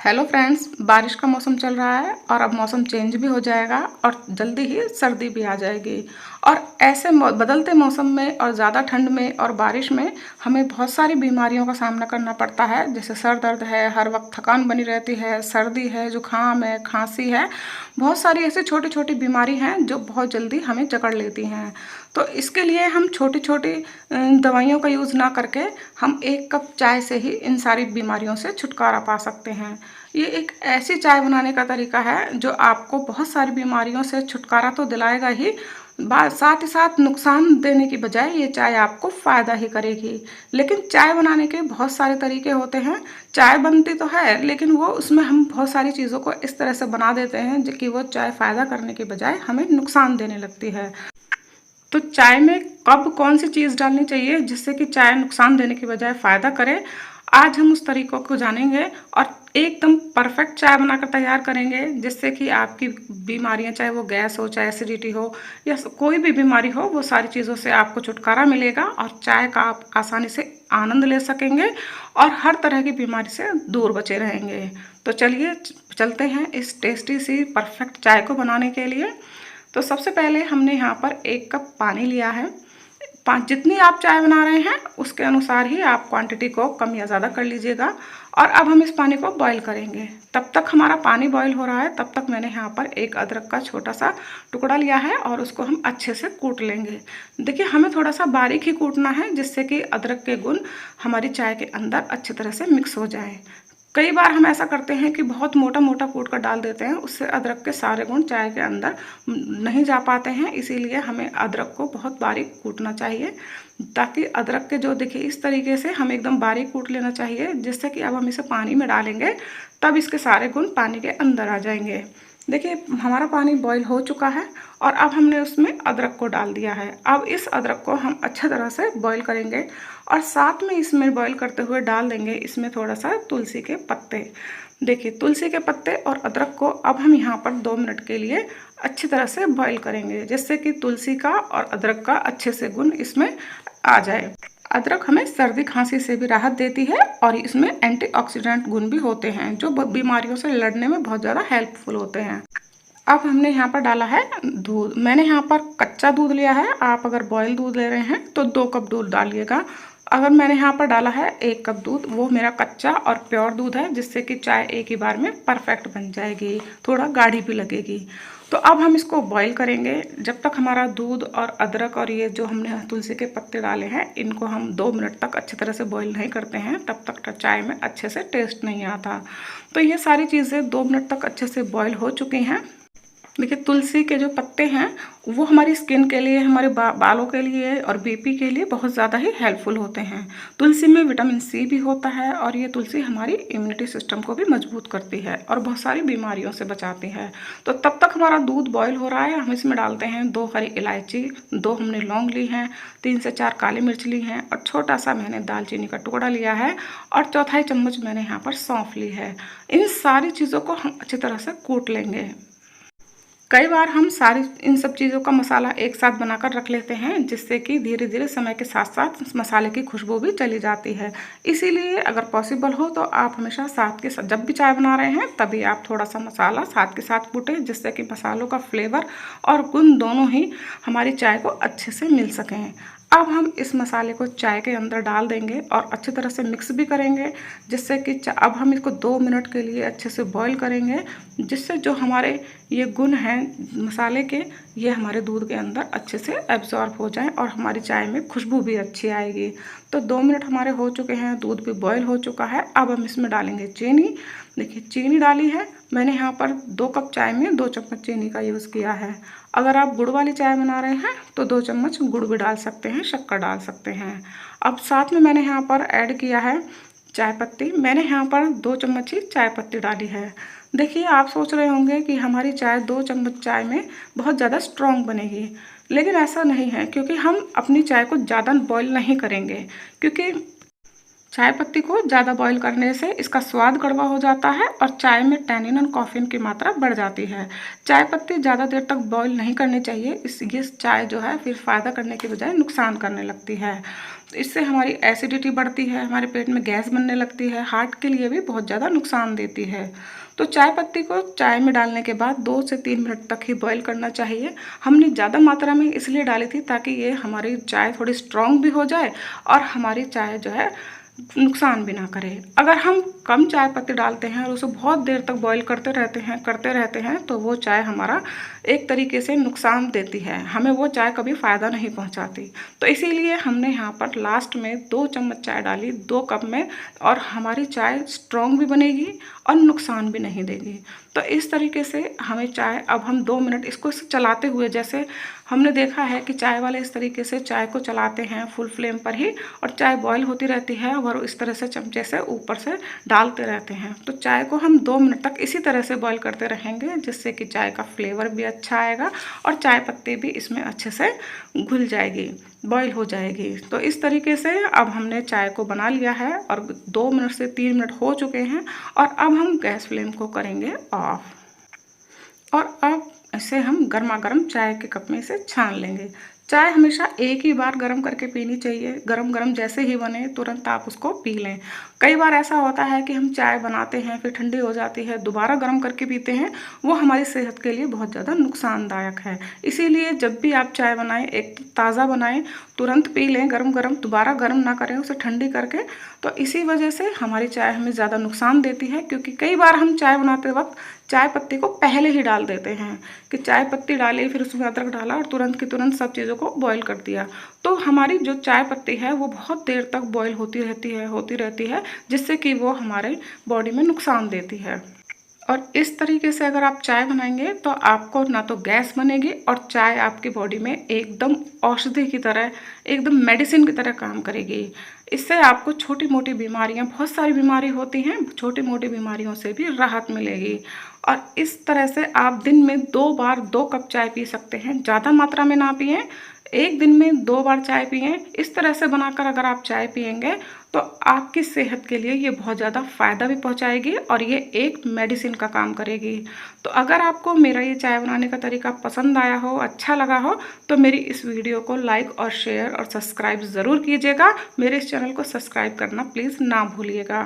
Hello friends, बारिश का मौसम चल रहा है और अब मौसम चेंज भी हो जाएगा और जल्दी ही सर्दी भी आ जाएगी। और ऐसे बदलते मौसम में और ज़्यादा ठंड में और बारिश में हमें बहुत सारी बीमारियों का सामना करना पड़ता है। जैसे सर दर्द है, हर वक्त थकान बनी रहती है, सर्दी है, जुकाम है, खांसी है। बहुत सारी ऐसी छोटी छोटी बीमारी हैं जो बहुत जल्दी हमें जकड़ लेती हैं। तो इसके लिए हम छोटी छोटी दवाइयों का यूज़ ना करके हम 1 कप चाय से ही इन सारी बीमारियों से छुटकारा पा सकते हैं। ये एक ऐसी चाय बनाने का तरीका है जो आपको बहुत सारी बीमारियों से छुटकारा तो दिलाएगा ही, साथ ही साथ नुकसान देने की बजाय ये चाय आपको फ़ायदा ही करेगी। लेकिन चाय बनाने के बहुत सारे तरीके होते हैं। चाय बनती तो है लेकिन वो उसमें हम बहुत सारी चीज़ों को इस तरह से बना देते हैं जो कि वो चाय फ़ायदा करने के बजाय हमें नुकसान देने लगती है। तो चाय में कब कौन सी चीज़ डालनी चाहिए जिससे कि चाय नुकसान देने के बजाय फ़ायदा करे, आज हम उस तरीक़ों को जानेंगे और एकदम परफेक्ट चाय बनाकर तैयार करेंगे जिससे कि आपकी बीमारियां, चाहे वो गैस हो, चाहे एसिडिटी हो या कोई भी बीमारी हो, वो सारी चीज़ों से आपको छुटकारा मिलेगा और चाय का आप आसानी से आनंद ले सकेंगे और हर तरह की बीमारी से दूर बचे रहेंगे। तो चलिए चलते हैं इस टेस्टी सी परफेक्ट चाय को बनाने के लिए। तो सबसे पहले हमने यहाँ पर 1 कप पानी लिया है। जितनी आप चाय बना रहे हैं उसके अनुसार ही आप क्वांटिटी को कम या ज़्यादा कर लीजिएगा। और अब हम इस पानी को बॉईल करेंगे। तब तक हमारा पानी बॉईल हो रहा है, तब तक मैंने यहाँ पर एक अदरक का छोटा सा टुकड़ा लिया है और उसको हम अच्छे से कूट लेंगे। देखिए, हमें थोड़ा सा बारीक ही कूटना है जिससे कि अदरक के गुण हमारी चाय के अंदर अच्छी तरह से मिक्स हो जाए। कई बार हम ऐसा करते हैं कि बहुत मोटा मोटा कूट कर डाल देते हैं, उससे अदरक के सारे गुण चाय के अंदर नहीं जा पाते हैं। इसीलिए हमें अदरक को बहुत बारीक कूटना चाहिए ताकि अदरक के जो, देखिए इस तरीके से हमें एकदम बारीक कूट लेना चाहिए जिससे कि अब हम इसे पानी में डालेंगे तब इसके सारे गुण पानी के अंदर आ जाएंगे। देखिए, हमारा पानी बॉईल हो चुका है और अब हमने उसमें अदरक को डाल दिया है। अब इस अदरक को हम अच्छी तरह से बॉईल करेंगे और साथ में इसमें बॉईल करते हुए डाल देंगे इसमें थोड़ा सा तुलसी के पत्ते। देखिए, तुलसी के पत्ते और अदरक को अब हम यहाँ पर 2 मिनट के लिए अच्छी तरह से बॉईल करेंगे जिससे कि तुलसी का और अदरक का अच्छे से गुण इसमें आ जाए। अदरक हमें सर्दी खांसी से भी राहत देती है और इसमें एंटीऑक्सीडेंट गुण भी होते हैं जो बीमारियों से लड़ने में बहुत ज़्यादा हेल्पफुल होते हैं। अब हमने यहाँ पर डाला है दूध। मैंने यहाँ पर कच्चा दूध लिया है, आप अगर बॉयल दूध ले रहे हैं तो 2 कप दूध डालिएगा। अगर मैंने यहाँ पर डाला है 1 कप दूध, वो मेरा कच्चा और प्योर दूध है जिससे कि चाय एक ही बार में परफेक्ट बन जाएगी, थोड़ा गाढ़ी भी लगेगी। तो अब हम इसको बॉईल करेंगे जब तक हमारा दूध और अदरक और ये जो हमने तुलसी के पत्ते डाले हैं इनको हम 2 मिनट तक अच्छी तरह से बॉईल नहीं करते हैं, तब तक चाय में अच्छे से टेस्ट नहीं आता। तो ये सारी चीज़ें 2 मिनट तक अच्छे से बॉईल हो चुकी हैं। देखिए, तुलसी के जो पत्ते हैं वो हमारी स्किन के लिए, हमारे बालों के लिए और बीपी के लिए बहुत ज़्यादा ही हेल्पफुल होते हैं। तुलसी में विटामिन सी भी होता है और ये तुलसी हमारी इम्यूनिटी सिस्टम को भी मजबूत करती है और बहुत सारी बीमारियों से बचाती है। तो तब तक हमारा दूध बॉईल हो रहा है, हम इसमें डालते हैं 2 हरी इलायची, 2 हमने लौंग ली हैं, 3 से 4 काली मिर्च ली हैं और छोटा सा मैंने दालचीनी का टुकड़ा लिया है और 1/4 चम्मच मैंने यहाँ पर सौंफ ली है। इन सारी चीज़ों को हम अच्छी तरह से कूट लेंगे। कई बार हम सारी इन सब चीज़ों का मसाला एक साथ बनाकर रख लेते हैं जिससे कि धीरे धीरे समय के साथ साथ मसाले की खुशबू भी चली जाती है। इसीलिए अगर पॉसिबल हो तो आप हमेशा साथ के साथ, जब भी चाय बना रहे हैं तभी आप थोड़ा सा मसाला साथ के साथ कूटें जिससे कि मसालों का फ्लेवर और गुण दोनों ही हमारी चाय को अच्छे से मिल सकें। अब हम इस मसाले को चाय के अंदर डाल देंगे और अच्छी तरह से मिक्स भी करेंगे जिससे कि अब हम इसको 2 मिनट के लिए अच्छे से बॉईल करेंगे जिससे जो हमारे ये गुण हैं मसाले के, ये हमारे दूध के अंदर अच्छे से एब्जॉर्ब हो जाएं और हमारी चाय में खुशबू भी अच्छी आएगी। तो 2 मिनट हमारे हो चुके हैं, दूध भी बॉईल हो चुका है। अब हम इसमें डालेंगे चीनी। देखिए, चीनी डाली है मैंने यहाँ पर 2 कप चाय में 2 चम्मच चीनी का यूज़ किया है। अगर आप गुड़ वाली चाय बना रहे हैं तो 2 चम्मच गुड़ भी डाल सकते हैं, शक्कर डाल सकते हैं। अब साथ में मैंने यहाँ पर ऐड किया है चाय पत्ती। मैंने यहाँ पर 2 चम्मच ही चाय पत्ती डाली है। देखिए, आप सोच रहे होंगे कि हमारी चाय 2 चम्मच चाय में बहुत ज़्यादा स्ट्रॉन्ग बनेगी, लेकिन ऐसा नहीं है क्योंकि हम अपनी चाय को ज़्यादा बॉईल नहीं करेंगे। क्योंकि चाय पत्ती को ज़्यादा बॉईल करने से इसका स्वाद कड़वा हो जाता है और चाय में टैनिन और कॉफ़ीन की मात्रा बढ़ जाती है। चाय पत्ती ज़्यादा देर तक बॉईल नहीं करनी चाहिए, ये चाय जो है फिर फ़ायदा करने के बजाय नुकसान करने लगती है। तो इससे हमारी एसिडिटी बढ़ती है, हमारे पेट में गैस बनने लगती है, हार्ट के लिए भी बहुत ज़्यादा नुकसान देती है। तो चाय पत्ती को चाय में डालने के बाद 2 से 3 मिनट तक ही बॉईल करना चाहिए। हमने ज़्यादा मात्रा में इसलिए डाली थी ताकि ये हमारी चाय थोड़ी स्ट्रॉन्ग भी हो जाए और हमारी चाय जो है नुकसान भी ना करे। अगर हम कम चाय पत्ती डालते हैं और उसे बहुत देर तक बॉईल करते रहते हैं तो वो चाय हमारा एक तरीके से नुकसान देती है, हमें वो चाय कभी फ़ायदा नहीं पहुंचाती। तो इसीलिए हमने यहाँ पर लास्ट में 2 चम्मच चाय डाली 2 कप में, और हमारी चाय स्ट्रॉन्ग भी बनेगी और नुकसान भी नहीं देगी। तो इस तरीके से हमें चाय, अब हम 2 मिनट इसको चलाते हुए, जैसे हमने देखा है कि चाय वाले इस तरीके से चाय को चलाते हैं फुल फ्लेम पर ही, और चाय बॉईल होती रहती है और इस तरह से चमचे से ऊपर से डालते रहते हैं। तो चाय को हम 2 मिनट तक इसी तरह से बॉईल करते रहेंगे, जिससे कि चाय का फ्लेवर भी अच्छा आएगा और चाय पत्ती भी इसमें अच्छे से घुल जाएगी, बॉईल हो जाएगी। तो इस तरीके से अब हमने चाय को बना लिया है और 2 मिनट से 3 मिनट हो चुके हैं, और अब हम गैस फ्लेम को करेंगे ऑफ। और अब इसे हम गर्मा गर्म चाय के कप में इसे छान लेंगे। चाय हमेशा एक ही बार गर्म करके पीनी चाहिए, गरम गरम जैसे ही बने तुरंत आप उसको पी लें। कई बार ऐसा होता है कि हम चाय बनाते हैं फिर ठंडी हो जाती है, दोबारा गर्म करके पीते हैं, वो हमारी सेहत के लिए बहुत ज़्यादा नुकसानदायक है। इसीलिए जब भी आप चाय बनाएं, एक तो ताज़ा बनाएं, तुरंत पी लें गरम गरम, दोबारा गर्म ना करें उसे ठंडी करके। तो इसी वजह से हमारी चाय हमें ज़्यादा नुकसान देती है, क्योंकि कई बार हम चाय बनाते वक्त चाय पत्ती को पहले ही डाल देते हैं कि चाय पत्ती डाली, फिर उसमें अदरक डाला और तुरंत की तुरंत सब चीज़ों को बॉईल कर दिया। तो हमारी जो चाय पत्ती है वो बहुत देर तक बॉईल होती रहती है, जिससे कि वो हमारे बॉडी में नुकसान देती है। और इस तरीके से अगर आप चाय बनाएंगे तो आपको ना तो गैस बनेगी, और चाय आपकी बॉडी में एकदम औषधि की तरह, एकदम मेडिसिन की तरह काम करेगी। इससे आपको छोटी मोटी बीमारियां, बहुत सारी बीमारी होती हैं, छोटी मोटी बीमारियों से भी राहत मिलेगी। और इस तरह से आप दिन में 2 बार 2 कप चाय पी सकते हैं, ज़्यादा मात्रा में ना पिएं, एक दिन में 2 बार चाय पिएं। इस तरह से बनाकर अगर आप चाय पिएंगे तो आपकी सेहत के लिए ये बहुत ज़्यादा फ़ायदा भी पहुंचाएगी और ये एक मेडिसिन का काम करेगी। तो अगर आपको मेरा ये चाय बनाने का तरीका पसंद आया हो, अच्छा लगा हो, तो मेरी इस वीडियो को लाइक और शेयर और सब्सक्राइब ज़रूर कीजिएगा। मेरे इस चैनल को सब्सक्राइब करना प्लीज़ ना भूलिएगा।